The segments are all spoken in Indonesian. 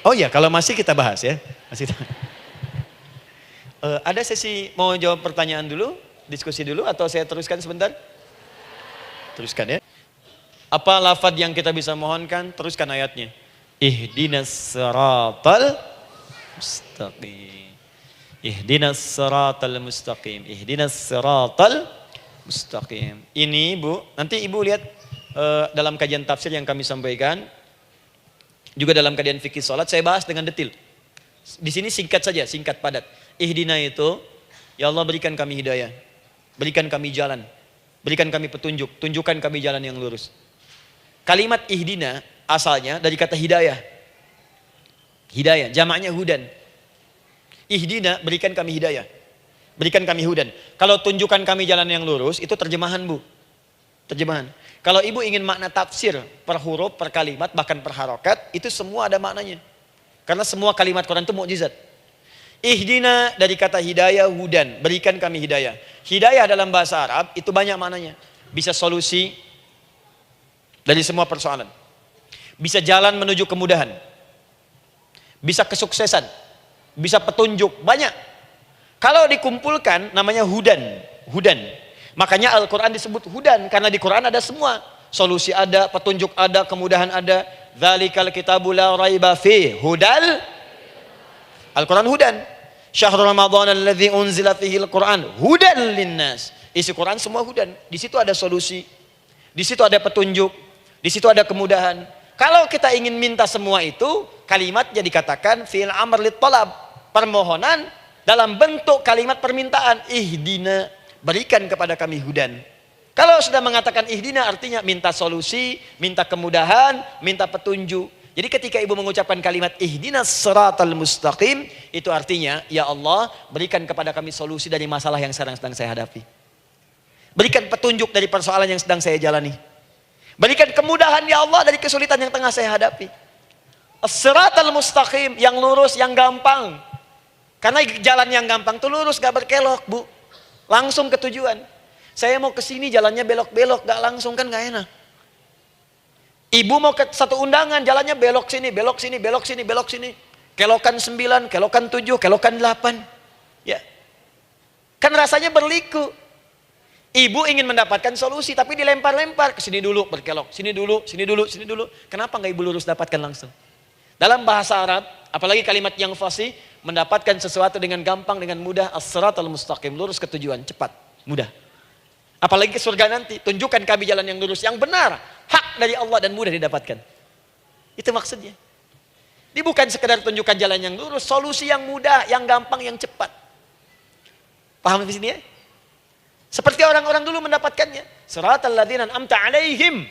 Oh ya, kalau masih kita bahas ya. Masih. Ada sesi mau jawab pertanyaan dulu, diskusi dulu, atau saya teruskan sebentar? Teruskan ya. Apa lafaz yang kita bisa mohonkan? Teruskan ayatnya. Ihdinas siratal mustaqim. Ihdinas siratal mustaqim. Ihdinas siratal mustaqim. Ini Bu, nanti Ibu lihat dalam kajian tafsir yang kami sampaikan, juga dalam kajian fikih salat saya bahas dengan detail. Di sini singkat saja, singkat padat. Ihdina itu, ya Allah berikan kami hidayah, berikan kami jalan, berikan kami petunjuk, tunjukkan kami jalan yang lurus. Kalimat ihdina asalnya dari kata hidayah. Hidayah, jamaknya hudan. Ihdina, berikan kami hidayah, berikan kami hudan. Kalau tunjukkan kami jalan yang lurus, itu terjemahan Bu. Terjemahan. Kalau Ibu ingin makna tafsir per huruf, per kalimat, bahkan per harokat, itu semua ada maknanya. Karena semua kalimat Quran itu mukjizat. Ihdina dari kata hidayah, hudan, berikan kami hidayah. Hidayah dalam bahasa Arab itu banyak maknanya. Bisa solusi dari semua persoalan. Bisa jalan menuju kemudahan. Bisa kesuksesan. Bisa petunjuk, banyak. Kalau dikumpulkan namanya hudan. Hudan. Makanya Al-Quran disebut hudan, karena di Quran ada semua. Solusi ada, petunjuk ada, kemudahan ada. Dzalikal kitabu la raiba fi hudal. Al-Quran hudan. Syahrul Ramadan alladzi unzila fihi al-Quran hudan linnas. Isi Quran semua hudan. Di situ ada solusi. Di situ ada petunjuk. Di situ ada kemudahan. Kalau kita ingin minta semua itu, kalimatnya dikatakan fi'il amr lit talab. Permohonan dalam bentuk kalimat permintaan. Ihdina, berikan kepada kami hudan. Kalau sudah mengatakan ihdina artinya minta solusi, minta kemudahan, minta petunjuk. Jadi ketika Ibu mengucapkan kalimat ihdinas siratal mustaqim, itu artinya ya Allah berikan kepada kami solusi dari masalah yang sedang saya hadapi. Berikan petunjuk dari persoalan yang sedang saya jalani. Berikan kemudahan ya Allah dari kesulitan yang tengah saya hadapi. As-siratal mustaqim, yang lurus, yang gampang. Karena jalan yang gampang itu lurus, gak berkelok Bu. Langsung ke tujuan. Saya mau ke sini jalannya belok-belok, gak langsung kan gak enak. Ibu mau ke satu undangan jalannya belok sini, belok sini, belok sini, belok sini. Kelokan 9, kelokan 7, kelokan 8. Ya. Kan rasanya berliku. Ibu ingin mendapatkan solusi tapi dilempar-lempar ke sini dulu berkelok, sini dulu, sini dulu, sini dulu. Kenapa nggak Ibu lurus dapatkan langsung? Dalam bahasa Arab, apalagi kalimat yang fasih, mendapatkan sesuatu dengan gampang, dengan mudah, as-siratal mustaqim, lurus ke tujuan, cepat, mudah. Apalagi ke surga nanti, tunjukkan kami jalan yang lurus, yang benar, hak dari Allah dan mudah didapatkan. Itu maksudnya. Ini bukan sekedar tunjukkan jalan yang lurus, solusi yang mudah, yang gampang, yang cepat. Paham di sini ya? Seperti orang-orang dulu mendapatkannya. Siratal ladzina an'amta 'alaihim.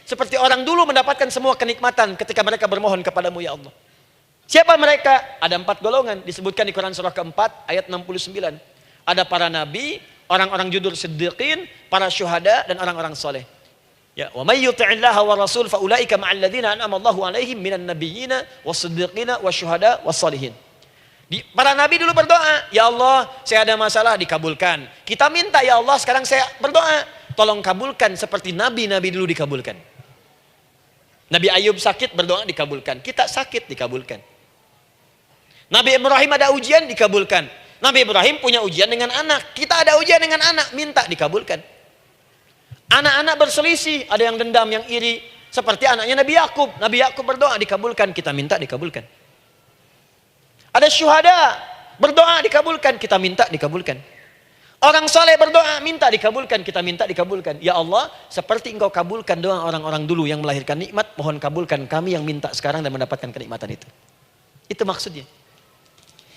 Seperti orang dulu mendapatkan semua kenikmatan ketika mereka bermohon kepadamu ya Allah. Siapa mereka? Ada 4 golongan disebutkan di Quran surah keempat ayat 69. Ada para nabi, orang-orang jujur siddiqin, para syuhada dan orang-orang soleh. Ya, wa may yuti'illaha wa rasul fa ulaika ma'al ladzina an'ama Allahu 'alaihim minan nabiyyina was-siddiqina wasyuhada was-shalihin. Para nabi dulu berdoa, ya Allah saya ada masalah dikabulkan. Kita minta ya Allah sekarang saya berdoa, tolong kabulkan seperti nabi-nabi dulu dikabulkan. Nabi Ayub sakit berdoa dikabulkan, kita sakit dikabulkan. Nabi Ibrahim ada ujian dikabulkan. Nabi Ibrahim punya ujian dengan anak, kita ada ujian dengan anak, minta dikabulkan. Anak-anak berselisih, ada yang dendam, yang iri, seperti anaknya Nabi Yakub. Nabi Yakub berdoa dikabulkan, kita minta dikabulkan. Ada syuhada, berdoa dikabulkan, kita minta dikabulkan. Orang soleh berdoa, minta dikabulkan, kita minta dikabulkan. Ya Allah, seperti engkau kabulkan doa orang-orang dulu yang melahirkan nikmat, mohon kabulkan kami yang minta sekarang dan mendapatkan kenikmatan itu. Itu maksudnya.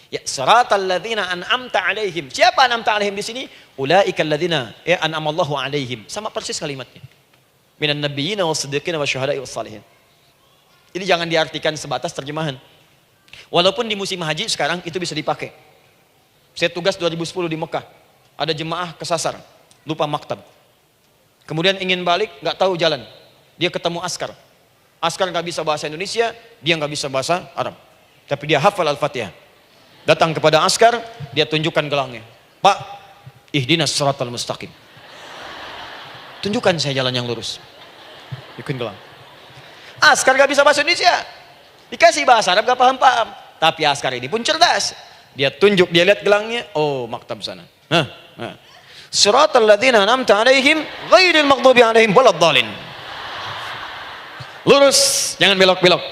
Ya, siratal ladzina an'amta 'alaihim. Siapa an'amta 'alaihim di sini? Ulaikal ladzina an'amallahu 'alaihim. Sama persis kalimatnya. Minan nabiyyina was-siddiqina wasyuhada'i was-shalihin. Ini jangan diartikan sebatas terjemahan. Walaupun di musim haji sekarang itu bisa dipakai. Saya tugas 2010 di Mekah. Ada jemaah kesasar, lupa maktab. Kemudian ingin balik, nggak tahu jalan. Dia ketemu askar. Askar nggak bisa bahasa Indonesia, dia nggak bisa bahasa Arab. Tapi dia hafal Al-Fatihah. Datang kepada askar, dia tunjukkan gelangnya. Pak, ihdinas siratal mustaqim. Tunjukkan saya jalan yang lurus. Bikin gelang. Askar nggak bisa bahasa Indonesia. Dikasih bahasa Arab gak paham-paham. Tapi askar ini pun cerdas. Dia tunjuk, dia lihat gelangnya, oh maktab sana. Siratal ladzina an'amta 'alaihim ghairil maghdubi 'alaihim waladdallin. Lurus, jangan belok-belok.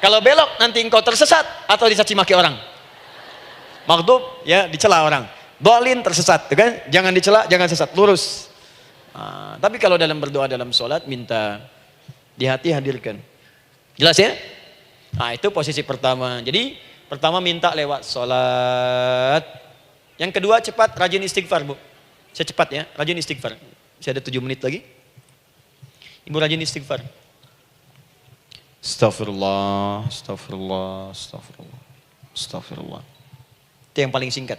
Kalau belok nanti engkau tersesat atau dicaci maki orang. Maghdub ya dicela orang. Dhalin tersesat, kan? Jangan dicela, jangan sesat, lurus. Tapi kalau dalam berdoa dalam sholat minta di hati hadirkan. Jelas ya? Nah itu posisi pertama. Jadi pertama minta lewat sholat. Yang kedua cepat rajin istighfar bu. Saya cepat ya, rajin istighfar. Saya ada 7 menit lagi. Ibu rajin istighfar. Astaghfirullah, astaghfirullah, astaghfirullah, astaghfirullah. Itu yang paling singkat.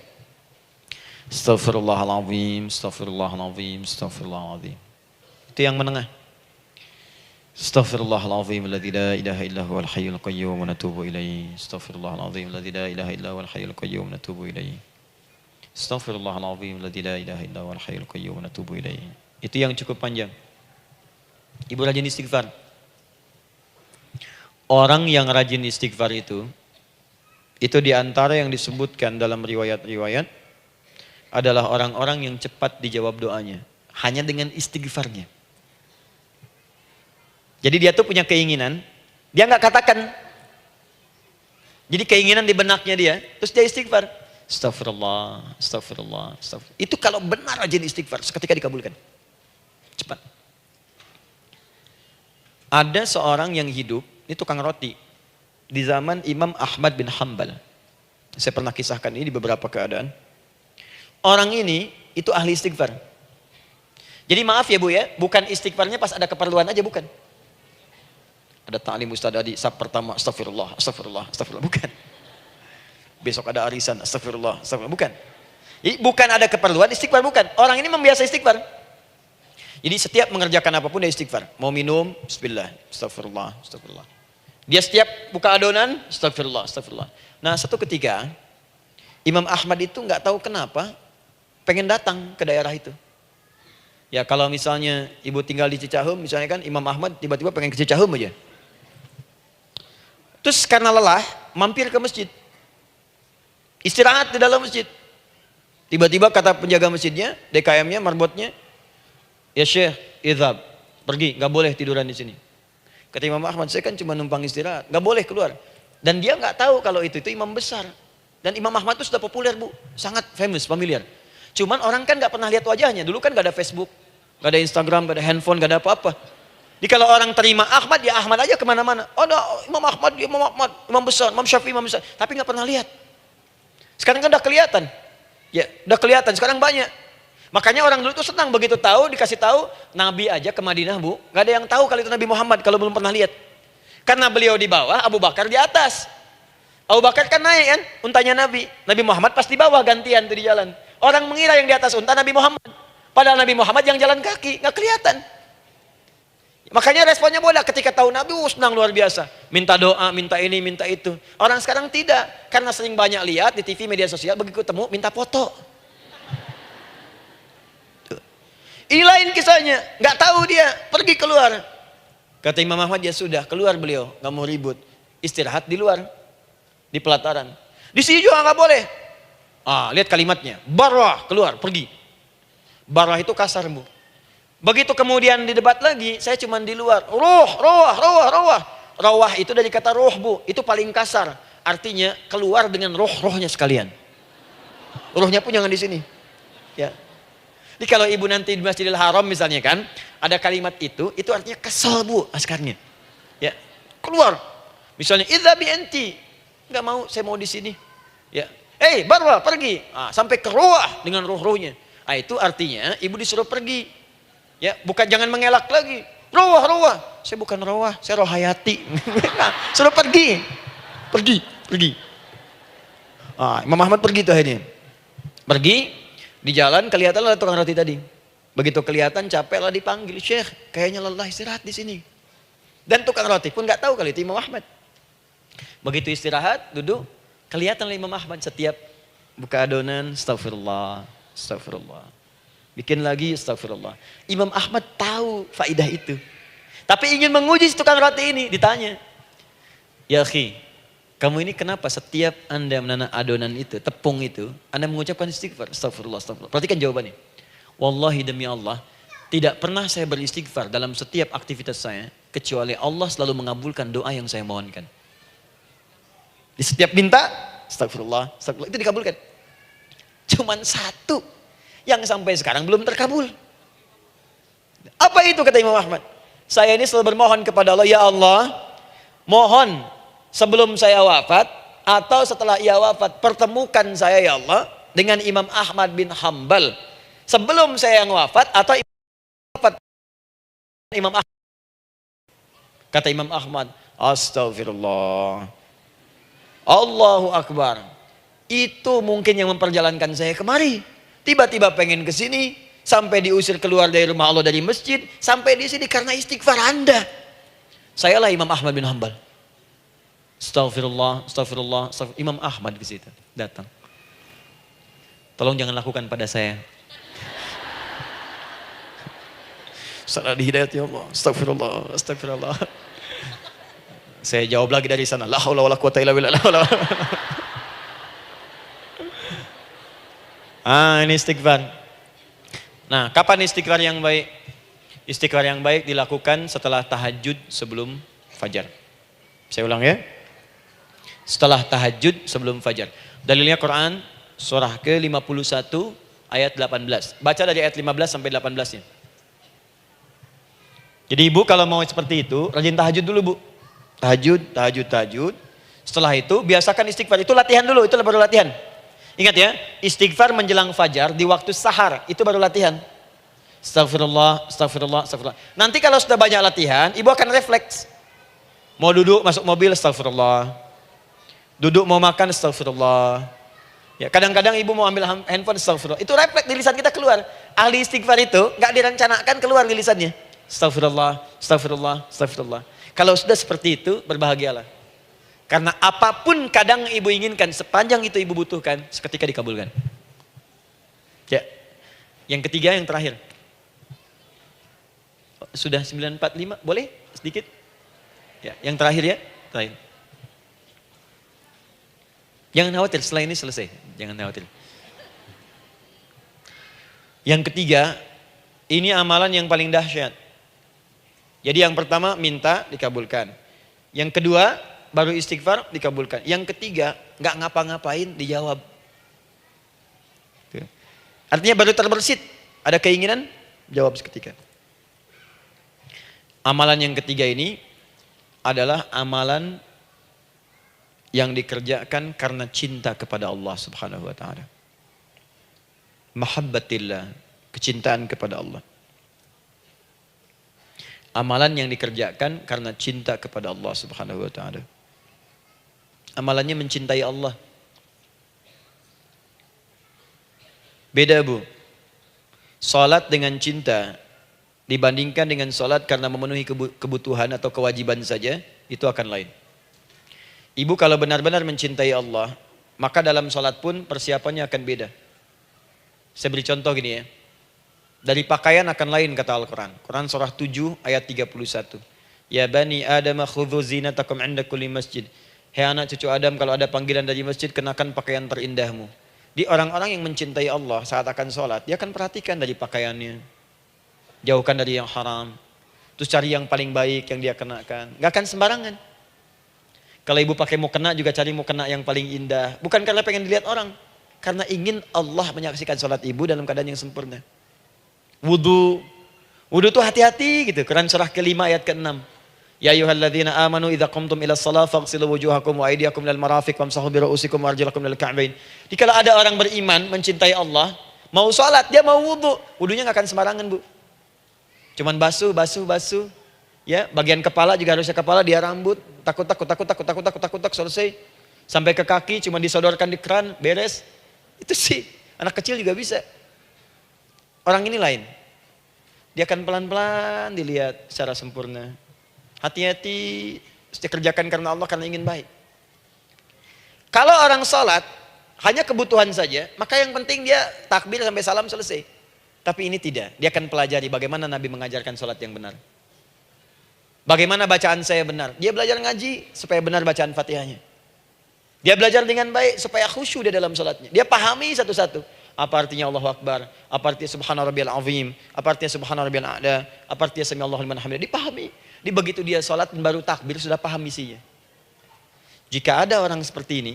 Astaghfirullahaladzim, astaghfirullahaladzim, astaghfirullahaladzim. Itu yang menengah. Astaghfirullahaladzim, alladzi la ilaha illa huwal hayyul qayyum wa natubu ilaihi. Astaghfirullahaladzim, alladzi la ilaha illa huwal hayyul qayyum wa natubu ilaihi. Astaghfirullahaladzim, alladzi la ilaha illa huwal hayyul qayyum wa natubu ilaihi. Itu yang cukup panjang. Ibu rajin istighfar. Orang yang rajin istighfar itu diantara yang disebutkan dalam riwayat-riwayat adalah orang-orang yang cepat dijawab doanya. Hanya dengan istighfarnya. Jadi dia tuh punya keinginan, dia nggak katakan. Jadi keinginan di benaknya dia, terus dia istighfar. Astagfirullah, astagfirullah, astagfirullah. Itu kalau benar rajin istighfar, seketika dikabulkan. Cepat. Ada seorang yang hidup, ini tukang roti. Di zaman Imam Ahmad bin Hanbal. Saya pernah kisahkan ini di beberapa keadaan. Orang ini itu ahli istighfar. Jadi maaf ya bu ya, bukan istighfarnya pas ada keperluan aja, bukan. Ada ta'lim Ustaz Adi, sab pertama astagfirullah, astagfirullah, astagfirullah, bukan. Besok ada arisan, astagfirullah, astagfirullah, bukan. Jadi bukan ada keperluan, istighfar bukan. Orang ini membiasa istighfar. Jadi setiap mengerjakan apapun dia istighfar. Mau minum, bismillah, astagfirullah, astagfirullah. Dia setiap buka adonan, astagfirullah, astagfirullah. Nah satu ketika, Imam Ahmad itu nggak tahu kenapa, pengen datang ke daerah itu. Ya kalau misalnya ibu tinggal di Cicahem, misalnya kan Imam Ahmad tiba-tiba pengen ke Cicahem aja. Terus karena lelah, mampir ke masjid. Istirahat di dalam masjid. Tiba-tiba kata penjaga masjidnya, DKM-nya, marbotnya, ya Syekh, idhab, pergi, nggak boleh tiduran di sini. Kata Imam Ahmad, saya kan cuma numpang istirahat, nggak boleh keluar. Dan dia nggak tahu kalau itu imam besar. Dan Imam Ahmad itu sudah populer bu, sangat famous, familiar. Cuman orang kan nggak pernah lihat wajahnya. Dulu kan nggak ada Facebook, nggak ada Instagram, nggak ada handphone, nggak ada apa-apa. Jadi kalau orang terima Ahmad, ya Ahmad aja kemana-mana. Oh, no, Imam Ahmad, Imam besar, Imam Syafi'i, Imam besar. Tapi nggak pernah lihat. Sekarang kan udah kelihatan. Ya, udah kelihatan. Sekarang banyak. Makanya orang dulu tuh senang begitu tahu, dikasih tahu, Nabi aja ke Madinah bu, nggak ada yang tahu kalau itu Nabi Muhammad kalau belum pernah lihat. Karena beliau di bawah, Abu Bakar di atas. Abu Bakar kan naik kan, untanya Nabi. Nabi Muhammad pas di bawah gantian tuh di jalan. Orang mengira yang di atas unta Nabi Muhammad. Padahal Nabi Muhammad yang jalan kaki, nggak kelihatan. Makanya responnya bola ketika tahu Nabi, senang luar biasa. Minta doa, minta ini, minta itu. Orang sekarang tidak, karena sering banyak lihat di TV media sosial, begitu ketemu minta foto. Ini lain kisahnya, nggak tahu dia, pergi keluar. Kata Imam Ahmad, ya sudah, keluar beliau, nggak mau ribut. Istirahat di luar, di pelataran. Di sini juga nggak boleh. Lihat kalimatnya, barwah, keluar, pergi. Barwah itu kasar bu. Begitu kemudian didebat lagi, saya cuma di luar. Rawah itu dari kata roh bu, itu paling kasar. Artinya keluar dengan rohnya sekalian. Rohnya pun jangan di sini. Ya. Jadi kalau ibu nanti di Masjidil Haram misalnya kan, ada kalimat itu artinya kesel bu askarnya. Ya, keluar. Misalnya idzabi enti, nggak mau, saya mau di sini. Ya, barwa pergi. Sampai ke roh dengan rohnya. Itu artinya ibu disuruh pergi. Ya, bukan jangan mengelak lagi. Roh. Saya bukan roh, saya roh hayati. Suruh pergi. Imam Ahmad pergi tuh akhirnya. Pergi, di jalan kelihatan ada tukang roti tadi. Begitu kelihatan capek lah dipanggil, Syekh, kayaknya lelah istirahat di sini. Dan tukang roti pun nggak tahu kali itu Imam Ahmad. Begitu istirahat, duduk, kelihatan Imam Ahmad setiap buka adonan, astagfirullah. Bikin lagi, astagfirullah. Imam Ahmad tahu faidah itu. Tapi ingin menguji tukang roti ini, ditanya. Ya akhi, kamu ini kenapa setiap Anda menanam adonan itu, tepung itu, Anda mengucapkan istighfar? Astagfirullah, astagfirullah. Perhatikan jawabannya. Wallahi demi Allah, tidak pernah saya beristighfar dalam setiap aktivitas saya, kecuali Allah selalu mengabulkan doa yang saya mohonkan. Di setiap minta, astagfirullah, astagfirullah, itu dikabulkan. Cuman satu yang sampai sekarang belum terkabul. Apa itu kata Imam Ahmad? Saya ini selalu bermohon kepada Allah, ya Allah, mohon sebelum saya wafat atau setelah ia wafat, pertemukan saya ya Allah dengan Imam Ahmad bin Hambal. Sebelum saya yang wafat atau wafat Imam Ahmad. Kata Imam Ahmad, astagfirullah, Allahu Akbar. Itu mungkin yang memperjalankan saya kemari. Tiba-tiba pengen ke sini, sampai diusir keluar dari rumah Allah dari masjid, sampai di sini karena istighfar Anda. Sayalah Imam Ahmad bin Hambal. Astagfirullah, astagfirullah, astagfirullah. Imam Ahmad ke situ datang. Tolong jangan lakukan pada saya. Salah di hidayat ya Allah. Astagfirullah, astagfirullah. Saya jawab lagi dari sana. La haula wala quwata illa billah. Ini istighfar. Nah, kapan istighfar yang baik? Istighfar yang baik dilakukan setelah tahajud sebelum fajar. Saya ulang ya. Setelah tahajud sebelum fajar. Dalilnya Quran surah ke-51 ayat 18. Baca dari ayat 15 sampai 18-nya. Jadi ibu kalau mau seperti itu, rajin tahajud dulu bu. Tahajud. Setelah itu biasakan istighfar. Itu latihan dulu, itu baru latihan. Ingat ya, istighfar menjelang fajar di waktu sahar, itu baru latihan. Astagfirullah, astagfirullah, astagfirullah. Nanti kalau sudah banyak latihan, ibu akan refleks. Mau duduk masuk mobil, astagfirullah. Duduk mau makan, astagfirullah. Ya, kadang-kadang ibu mau ambil handphone, astagfirullah. Itu refleks di lisan kita keluar. Ahli istighfar itu nggak direncanakan keluar di lisannya. Astagfirullah, astagfirullah, astagfirullah. Kalau sudah seperti itu, berbahagialah. Karena apapun kadang ibu inginkan, sepanjang itu ibu butuhkan, seketika dikabulkan. Ya. Yang ketiga, yang terakhir. Sudah 9:45, boleh sedikit? Ya, yang terakhir ya, terakhir. Jangan khawatir, setelah ini selesai. Jangan khawatir. Yang ketiga, ini amalan yang paling dahsyat. Jadi yang pertama minta dikabulkan. Yang kedua baru istighfar dikabulkan. Yang ketiga nggak ngapa-ngapain dijawab. Artinya baru terbersit, ada keinginan jawab seketika. Amalan yang ketiga ini adalah amalan yang dikerjakan karena cinta kepada Allah Subhanahu wa taala. Mahabbatillah, kecintaan kepada Allah. Amalan yang dikerjakan karena cinta kepada Allah Subhanahu wa taala. Amalannya mencintai Allah. Beda bu. Salat dengan cinta dibandingkan dengan salat karena memenuhi kebutuhan atau kewajiban saja, itu akan lain. Ibu kalau benar-benar mencintai Allah, maka dalam salat pun persiapannya akan beda. Saya beri contoh gini ya. Dari pakaian akan lain kata Al-Quran. Quran surah 7 ayat 31. Ya bani Adam khudhu zinatakum inda kulli masjid. Hei anak cucu Adam, kalau ada panggilan dari masjid, kenakan pakaian terindahmu. Di orang-orang yang mencintai Allah saat akan sholat, dia akan perhatikan dari pakaiannya. Jauhkan dari yang haram. Terus cari yang paling baik yang dia kenakan. Gak akan sembarangan. Kalau ibu pakai mukena juga cari mukena yang paling indah. Bukan karena pengen dilihat orang. Karena ingin Allah menyaksikan sholat ibu dalam keadaan yang sempurna. Wudu itu hati-hati gitu. Quran surah ke-5 ayat ke-6. Ya ayyuhalladzina amanu idza qumtum ila shalah faghsilu wujuhakum wa aydiyakum ilal marafiq wamsahu bi ru'usikum wa arjulakum ilal ka'bain. Jika ada orang beriman mencintai Allah, mau salat dia mau wudu, wudunya enggak akan sembarangan, Bu. Cuman basuh. Ya, bagian kepala juga harusnya kepala, dia rambut, takut selesai. Sampai ke kaki cuma disodorkan di keran, beres. Itu sih anak kecil juga bisa. Orang ini lain. Dia akan pelan-pelan dilihat secara sempurna. Hati-hati, kerjakan karena Allah, karena ingin baik. Kalau orang sholat, hanya kebutuhan saja, maka yang penting dia takbir sampai salam selesai. Tapi ini tidak, dia akan pelajari bagaimana Nabi mengajarkan sholat yang benar. Bagaimana bacaan saya benar? Dia belajar ngaji supaya benar bacaan Fatihahnya. Dia belajar dengan baik supaya khusyuk di dalam salatnya. Dia pahami satu-satu. Apa artinya Allahu Akbar? Apa artinya Subhana Rabbiyal Azim? Apa artinya Subhana Rabbiyal A'la? Apa artinya Sami Allahu liman hamidah? Dipahami. Di begitu dia salat dan baru takbir sudah paham isinya. Jika ada orang seperti ini,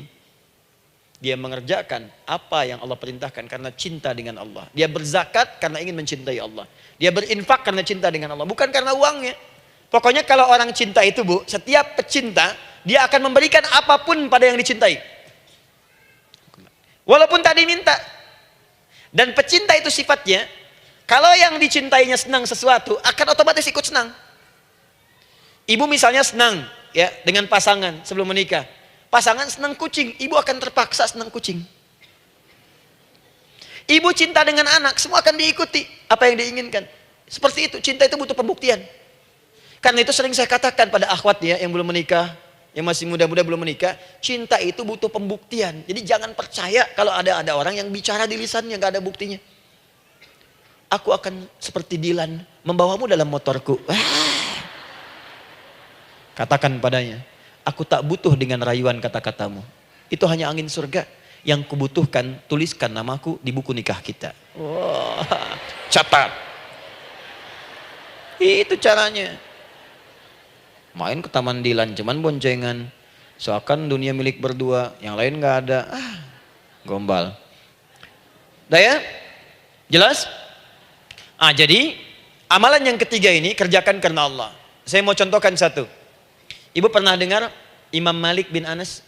dia mengerjakan apa yang Allah perintahkan karena cinta dengan Allah. Dia berzakat karena ingin mencintai Allah. Dia berinfak karena cinta dengan Allah, bukan karena uangnya. Pokoknya kalau orang cinta itu, Bu, setiap pecinta, dia akan memberikan apapun pada yang dicintai. Walaupun tak diminta. Dan pecinta itu sifatnya, kalau yang dicintainya senang sesuatu, akan otomatis ikut senang. Ibu misalnya senang ya dengan pasangan sebelum menikah. Pasangan senang kucing, ibu akan terpaksa senang kucing. Ibu cinta dengan anak, semua akan diikuti apa yang diinginkan. Seperti itu, cinta itu butuh pembuktian. Karena itu sering saya katakan pada akhwat ya yang belum menikah, yang masih muda-muda belum menikah, cinta itu butuh pembuktian. Jadi jangan percaya kalau ada orang yang bicara di lisannya nggak ada buktinya. Aku akan seperti Dilan membawamu dalam motorku. Katakan padanya, aku tak butuh dengan rayuan kata-katamu. Itu hanya angin surga. Yang kubutuhkan, tuliskan namaku di buku nikah kita. Wah, catat. Itu caranya. Main ke Taman Dilan, cuman boncengan. Seakan dunia milik berdua, yang lain nggak ada. Gombal. Udah ya? Jelas? Jadi amalan yang ketiga ini kerjakan karena Allah. Saya mau contohkan satu. Ibu pernah dengar Imam Malik bin Anas?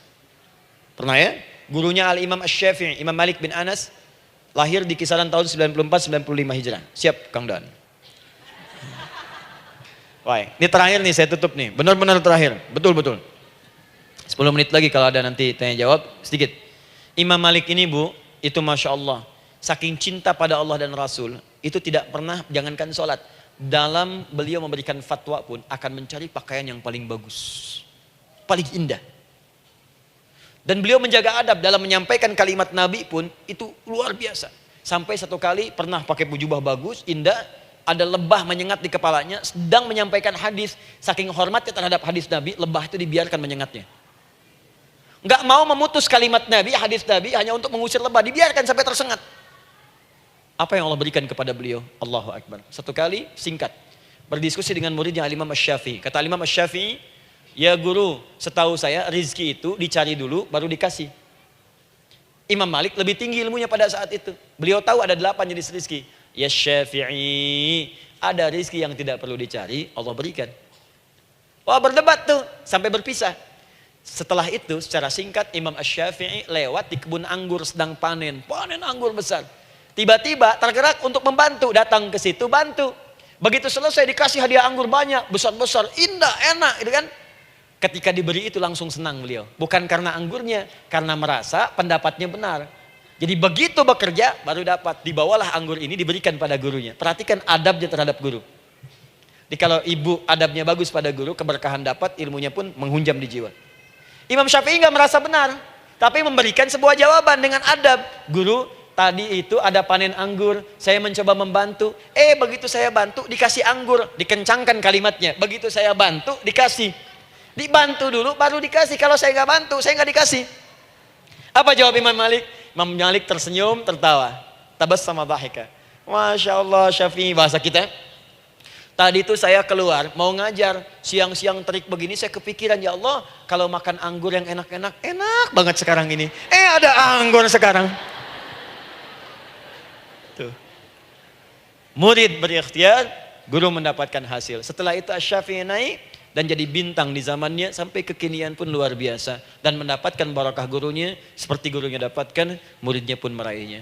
Pernah ya? Gurunya Al-Imam Asy-Syafi'i, Imam Malik bin Anas, lahir di kisaran tahun 94-95 Hijrah. Siap, Kang Dan. Baik, ini terakhir nih saya tutup nih. Benar-benar terakhir, betul-betul. 10 menit lagi kalau ada nanti tanya jawab sedikit. Imam Malik ini, Bu, itu Masya Allah. Saking cinta pada Allah dan Rasul, itu tidak pernah, jangankan sholat. Dalam beliau memberikan fatwa pun akan mencari pakaian yang paling bagus. Paling indah. Dan beliau menjaga adab dalam menyampaikan kalimat Nabi pun itu luar biasa. Sampai satu kali pernah pakai jubah bagus, indah, ada lebah menyengat di kepalanya, sedang menyampaikan hadis. Saking hormatnya terhadap hadis Nabi, lebah itu dibiarkan menyengatnya. Nggak mau memutus kalimat Nabi, hadis Nabi hanya untuk mengusir lebah, dibiarkan sampai tersengat. Apa yang Allah berikan kepada beliau? Allahu Akbar. Satu kali singkat, berdiskusi dengan muridnya Al-Imam Asy-Syafi'i. Kata Al-Imam Asy-Syafi'i, ya guru, setahu saya rizki itu dicari dulu baru dikasih. Imam Malik lebih tinggi ilmunya pada saat itu. Beliau tahu ada 8 jenis rizki. Ya Syafi'i, ada rizki yang tidak perlu dicari, Allah berikan. Wah, berdebat tuh sampai berpisah. Setelah itu secara singkat Imam Asy-Syafi'i lewat di kebun anggur sedang panen anggur besar. Tiba-tiba tergerak untuk membantu, datang ke situ bantu. Begitu selesai dikasih hadiah anggur banyak, besar-besar, indah, enak, gitu kan? Ketika diberi itu langsung senang beliau. Bukan karena anggurnya, karena merasa pendapatnya benar. Jadi begitu bekerja baru dapat. Dibawalah anggur ini diberikan pada gurunya. Perhatikan adabnya terhadap guru. Jadi kalau ibu adabnya bagus pada guru, keberkahan dapat, ilmunya pun menghunjam di jiwa. Imam Syafi'i nggak merasa benar, tapi memberikan sebuah jawaban dengan adab. Guru, tadi itu ada panen anggur, saya mencoba membantu. Begitu saya bantu dikasih anggur, dikencangkan kalimatnya. Begitu saya bantu dikasih. Dibantu dulu baru dikasih. Kalau saya nggak bantu, saya nggak dikasih. Apa jawab Imam Malik? Imam Malik tersenyum, tertawa. Tabassama dhahika. Masya Allah, Syafi'i, bahasa kita. Tadi itu saya keluar mau ngajar, siang-siang terik begini saya kepikiran, ya Allah, kalau makan anggur yang enak-enak, enak banget sekarang ini. Ada anggur sekarang. Tuh. Murid berikhtiar, guru mendapatkan hasil. Setelah itu Asy-Syafi'i naik dan jadi bintang di zamannya, sampai kekinian pun luar biasa. Dan mendapatkan barakah gurunya, seperti gurunya dapatkan, muridnya pun meraihnya.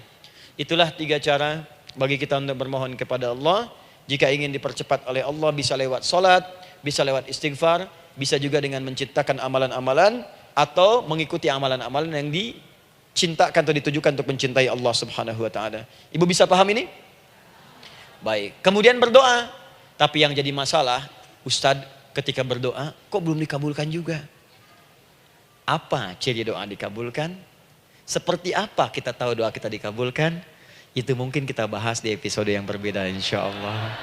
Itulah 3 cara bagi kita untuk bermohon kepada Allah. Jika ingin dipercepat oleh Allah, bisa lewat sholat, bisa lewat istighfar, bisa juga dengan menciptakan amalan-amalan, atau mengikuti amalan-amalan yang dicintakan atau ditujukan untuk mencintai Allah Subhanahu wa Ta'ala. Ibu bisa paham ini? Baik. Kemudian berdoa. Tapi yang jadi masalah, Ustadz, ketika berdoa, kok belum dikabulkan juga? Apa ciri doa dikabulkan? Seperti apa kita tahu doa kita dikabulkan? Itu mungkin kita bahas di episode yang berbeda insya Allah.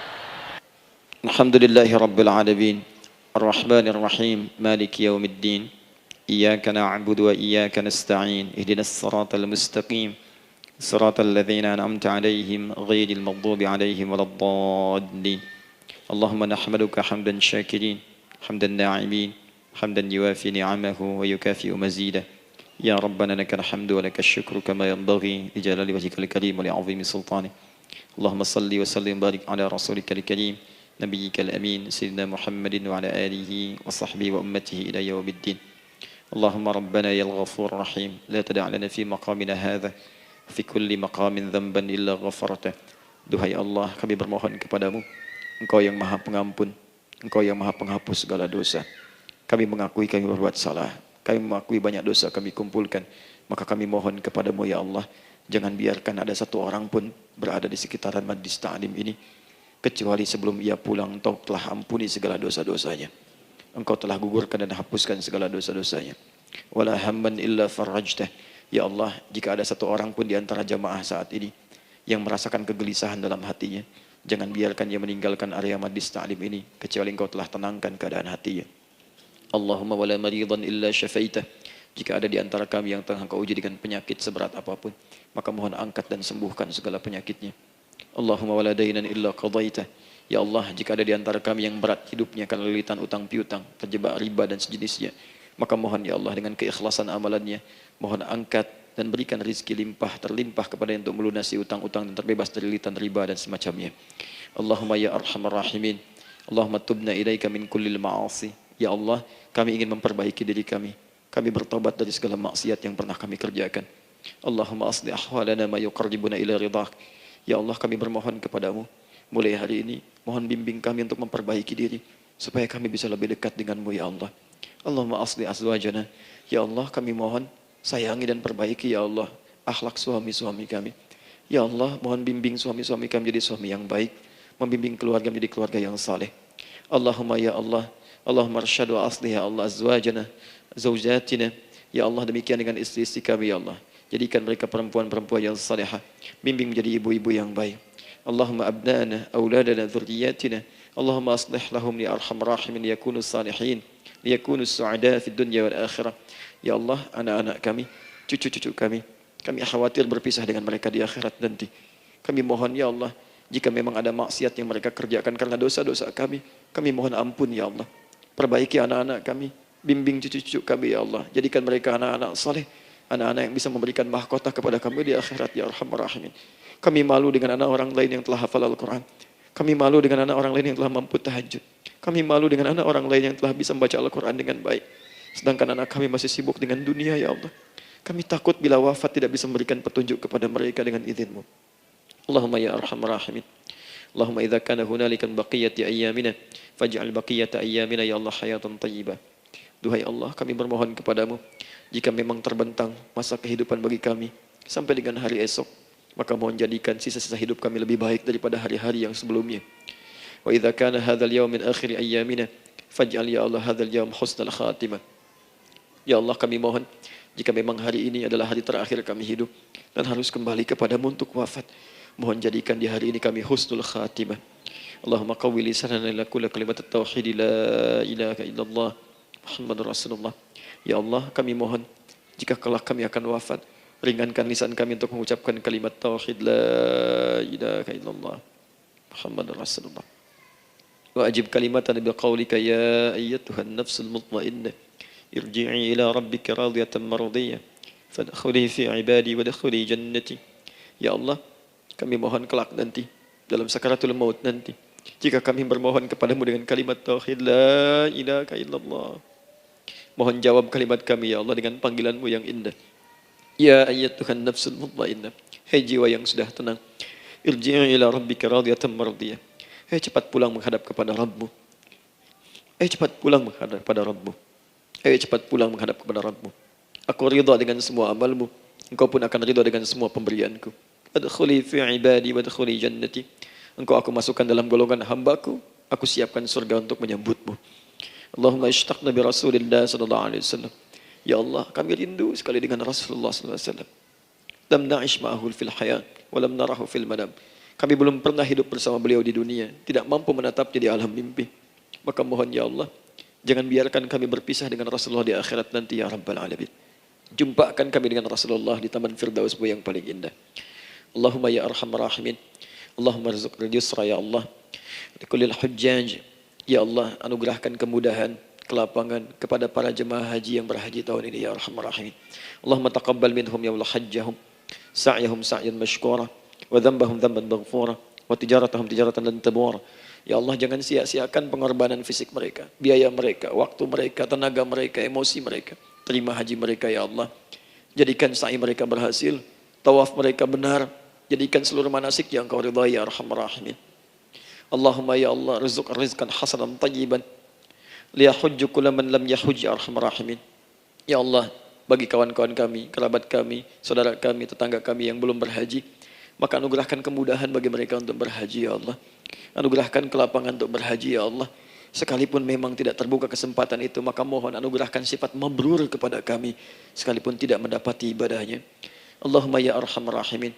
Alhamdulillahi Rabbil Alamin. الرحمن الرحيم مالك يوم الدين إياك نعبد وإياك نستعين اهدنا الصراط المستقيم صراط الذين أنعمت عليهم غير المغضوب عليهم ولا الضالين اللهم نحمدك حمدا شاكرين حمدا ناعمين حمدا يوافي نعمه ويكافئ مزيده يا ربنا لك الحمد ولك الشكر كما ينبغي لجلال وجهك الكريم ولعظيم سلطانك اللهم صل وسلم وبارك على رسولك الكريم نبيك الأمين سيدنا محمد وعلى آله وصحبه وأمته إلى يوم الدين اللهم ربنا يا الغفور الرحيم لا تدع لنا في مقامنا هذا في كل مقام ذنبا إلا غفرته. Duhai Allah, kami bermohon kepadamu, Engkau yang maha pengampun, Engkau yang maha penghapus segala dosa. Kami mengakui kami berbuat salah, kami mengakui banyak dosa kami kumpulkan, maka kami mohon kepadamu ya Allah, jangan biarkan ada satu orang pun berada di sekitaran majlis ta'lim ini kecuali sebelum ia pulang Engkau telah ampuni segala dosa-dosanya. Engkau telah gugurkan dan hapuskan segala dosa-dosanya. Wala hamman illa farajtah. Ya Allah, jika ada satu orang pun di antara jamaah saat ini yang merasakan kegelisahan dalam hatinya, jangan biarkan ia meninggalkan area majlis ta'lim ini kecuali Engkau telah tenangkan keadaan hatinya. Allahumma wala maridan illa syafaitah. Jika ada di antara kami yang tengah Engkau uji dengan penyakit seberat apapun, maka mohon angkat dan sembuhkan segala penyakitnya. Allahumma wala dainan illa qadaitah. Ya Allah, jika ada di antara kami yang berat hidupnya karena lilitan utang piutang, terjebak riba dan sejenisnya, maka mohon ya Allah dengan keikhlasan amalannya, mohon angkat dan berikan rizki limpah terlimpah kepada yang untuk melunasi utang-utang dan terbebas dari lilitan riba dan semacamnya. Allahumma ya arhamar rahimin. Allahumma tubna ilaika min kullil ma'asi. Ya Allah, kami ingin memperbaiki diri kami. Kami bertobat dari segala maksiat yang pernah kami kerjakan. Allahumma asli ahwalana ma yuqarribuna ila ridhak. Ya Allah, kami bermohon kepadamu, mulai hari ini, mohon bimbing kami untuk memperbaiki diri, supaya kami bisa lebih dekat denganmu ya Allah. Allahumma asli azwajana. Ya Allah, kami mohon sayangi dan perbaiki ya Allah akhlak suami-suami kami. Ya Allah, mohon bimbing suami-suami kami jadi suami yang baik, membimbing keluarga menjadi keluarga yang saleh. Allahumma ya Allah, Allahumma arsyad wa asli ya Allah azwajana, zawjatina. Ya Allah, demikian dengan istri-istri kami ya Allah. Jadikan mereka perempuan-perempuan yang salihah, bimbing menjadi ibu-ibu yang baik. Allahumma abnana, auladana, dzurriyyatina. Allahumma aslih lahum ya arhamar rahimin yakunu salihin, liyakunu su'ada fid dunya wal akhirah. Ya Allah, anak-anak kami, cucu-cucu kami khawatir berpisah dengan mereka di akhirat nanti. Kami mohon ya Allah, jika memang ada maksiat yang mereka kerjakan karena dosa-dosa kami mohon ampun ya Allah. Perbaiki anak-anak kami, bimbing cucu-cucu kami ya Allah. Jadikan mereka anak-anak saleh, anak-anak yang bisa memberikan mahkota kepada kami di akhirat ya arhamar rahimin. Kami malu dengan anak orang lain yang telah hafal Al-Quran. Kami malu dengan anak orang lain yang telah mampu tahajud. Kami malu dengan anak orang lain yang telah bisa membaca Al-Quran dengan baik. Sedangkan anak kami masih sibuk dengan dunia ya Allah. Kami takut bila wafat tidak bisa memberikan petunjuk kepada mereka dengan izin-Mu. Allahumma ya arhamar rahimin. Allahumma idza kana hunalika baqiyati ayyamina faj'al baqiyata ayyamina ya Allah hayatan thayyibah. Duhai Allah, kami bermohon kepadamu, jika memang terbentang masa kehidupan bagi kami sampai dengan hari esok, maka mohon jadikan sisa-sisa hidup kami lebih baik daripada hari-hari yang sebelumnya. Wa idza kana hadzal yaum min akhir ayyamina faj'al ya Allah hadzal yaum husnal khatimah. Ya Allah, kami mohon, jika memang hari ini adalah hari terakhir kami hidup dan harus kembali kepadamu untuk wafat, mohon jadikan di hari ini kami husnul khatimah. Allahumma qawwi lisanana ila kulli kalimat at-tauhid la ilaha illallah Muhammadur Rasulullah. Ya Allah, kami mohon, jika kelak kami akan wafat, ringankan lisan kami untuk mengucapkan kalimat tauhid la ilaha illallah Muhammadur Rasulullah. Wa ajib kalimatan bi qaulika ya ayyatuhan nafsul mutmainnah irji'i ila rabbika radiyatan mardiyah fadkhuli fi ibadi wadkhuli jannati. Ya Allah, kami mohon kelak nanti dalam sakaratul maut nanti, jika kami bermohon kepadamu dengan kalimat tauhid la ilaha illallah, mohon jawab kalimat kami ya Allah dengan panggilanmu yang indah. Ya ayyatuhan nafsul mutmainnah, hai jiwa yang sudah tenang, irji'i ila rabbika radiyatan mardiyah, hai cepat pulang menghadap kepada Rabbmu. Hai cepat pulang menghadap kepada Rabbmu. Hai cepat pulang menghadap kepada Rabbmu. Aku ridha dengan semua amalmu, Engkau pun akan ridha dengan semua pemberianku. Adkhuli fi ibadi wadkhuli jannati. Engkau aku masukkan dalam golongan hambaku, aku siapkan surga untuk menyambutmu. Allahumma ishtaqna bi Rasulillah sallallahu alaihi wasallam. Ya Allah, kami rindu sekali dengan Rasulullah sallallahu alaihi wasallam. Lam na'ish ma'ahu fil hayat wa lam narahu fil manam. Kami belum pernah hidup bersama beliau di dunia, tidak mampu menatapnya di alam mimpi. Maka mohon ya Allah, Jangan biarkan kami berpisah dengan Rasulullah di akhirat nanti ya Rabbal Alamin. Jumpakan kami dengan Rasulullah di Taman Firdaus yang paling indah. Allahumma ya arhamar rahimin. Allahumma rizqna yusra ya Allah. Likulil hujjaj. Ya Allah, anugerahkan kemudahan, kelapangan kepada para jemaah haji yang berhaji tahun ini ya arhamar rahimin. Allahumma taqabbal minhum ya Allah hajjahum, sa'yahum sa'yan mashkura, wa dhanbahum dhanban maghfura, wa tijaratahum tijaratan lan tabur. Ya Allah, jangan sia-siakan pengorbanan fisik mereka, biaya mereka, waktu mereka, tenaga mereka, emosi mereka. Terima haji mereka ya Allah. Jadikan sa'i mereka berhasil, tawaf mereka benar. Jadikan seluruh manasik yang Kau ridhai ya arhamar rahimin. Allahumma ya Allah, rizqan hasanan tayyiban liyahujju kulla man lam yahujj ya arhamar rahimin. Ya Allah, bagi kawan-kawan kami, kerabat kami, saudara kami, tetangga kami yang belum berhaji, maka anugerahkan kemudahan bagi mereka untuk berhaji ya Allah. Anugerahkan kelapangan untuk berhaji ya Allah. Sekalipun memang tidak terbuka kesempatan itu, maka mohon anugerahkan sifat mabrur kepada kami, sekalipun tidak mendapati ibadahnya. Allahumma ya arhamar rahimin.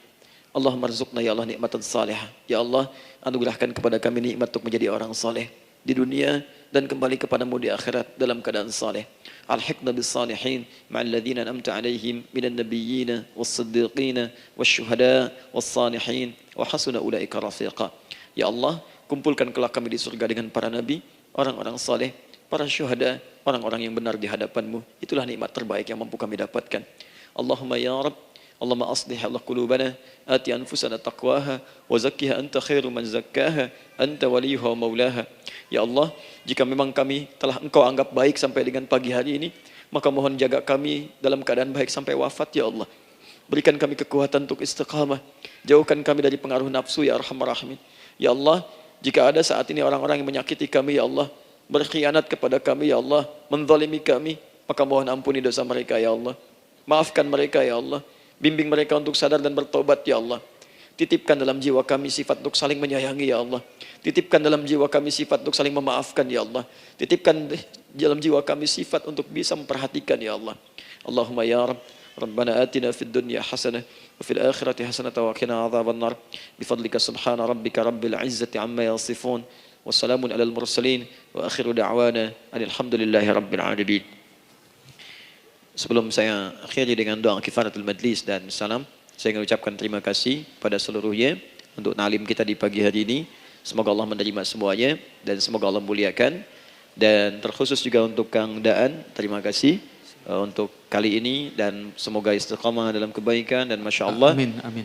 Allahumma rizqna ya Allah nikmatan salihah. Ya Allah, anugerahkan kepada kami nikmat untuk menjadi orang saleh di dunia dan kembali kepadamu di akhirat dalam keadaan saleh. Alhiqna bis salihin ma'al ladzina an'amta 'alaihim minan nabiyyina was-siddiqina wasyuhada was-salihin wa hasuna ulaika rafiqa. Ya Allah, kumpulkan kelak kami di surga dengan para nabi, orang-orang saleh, para syuhada, orang-orang yang benar di hadapan-Mu. Itulah nikmat terbaik yang mampu kami dapatkan. Allahumma ya Rabb, Allahumma aslih Allah qulubana, ati anfusana taqwaha, wa zakkiha anta khairu man zakkaha, anta waliyuha wa maulaha. Ya Allah, jika memang kami telah Engkau anggap baik sampai dengan pagi hari ini, maka mohon jaga kami dalam keadaan baik sampai wafat ya Allah. Berikan kami kekuatan untuk istiqamah, jauhkan kami dari pengaruh nafsu ya arhamar rahimin. Ya Allah, jika ada saat ini orang-orang yang menyakiti kami ya Allah, berkhianat kepada kami ya Allah, menzalimi kami, maka mohon ampuni dosa mereka ya Allah. Maafkan mereka ya Allah. Bimbing mereka untuk sadar dan bertobat ya Allah. Titipkan dalam jiwa kami sifat untuk saling menyayangi ya Allah. Titipkan dalam jiwa kami sifat untuk saling memaafkan ya Allah. Titipkan dalam jiwa kami sifat untuk bisa memperhatikan ya Allah. Allahumma ya Rabb, Rabbana atina fid dunya hasanah wa fil akhirati hasanah wa qina adzabannar. Bifadlika subhana rabbika rabbil izzati amma yasifun. Wassalamun alal mursalin wa akhiru da'wana alhamdulillahi rabbil alamin. Sebelum saya akhiri dengan doa kifaratul majlis dan salam, saya ingin ucapkan terima kasih pada seluruhnya untuk ta'lim kita di pagi hari ini. Semoga Allah menerima semuanya dan semoga Allah muliakan. Dan terkhusus juga untuk Kang Daan, terima kasih untuk kali ini dan semoga istiqamah dalam kebaikan dan Masya Allah. Amin, amin.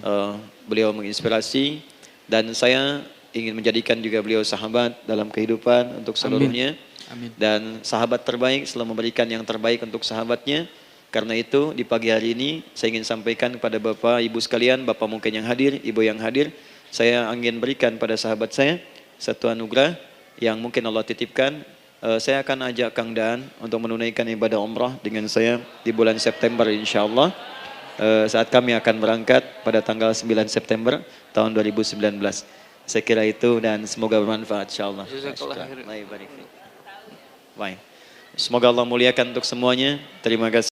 Beliau menginspirasi dan saya ingin menjadikan juga beliau sahabat dalam kehidupan untuk seluruhnya. Amin. Dan sahabat terbaik selalu memberikan yang terbaik untuk sahabatnya. Karena itu di pagi hari ini saya ingin sampaikan kepada Bapak Ibu sekalian, Bapak mungkin yang hadir, Ibu yang hadir, saya ingin berikan pada sahabat saya satu anugerah yang mungkin Allah titipkan. Saya akan ajak Kang Daan untuk menunaikan ibadah umrah dengan saya di bulan September insya Allah. Saat kami akan berangkat pada tanggal 9 September tahun 2019. Saya kira itu dan semoga bermanfaat insya Allah. Baik. Semoga Allah muliakan untuk semuanya. Terima kasih.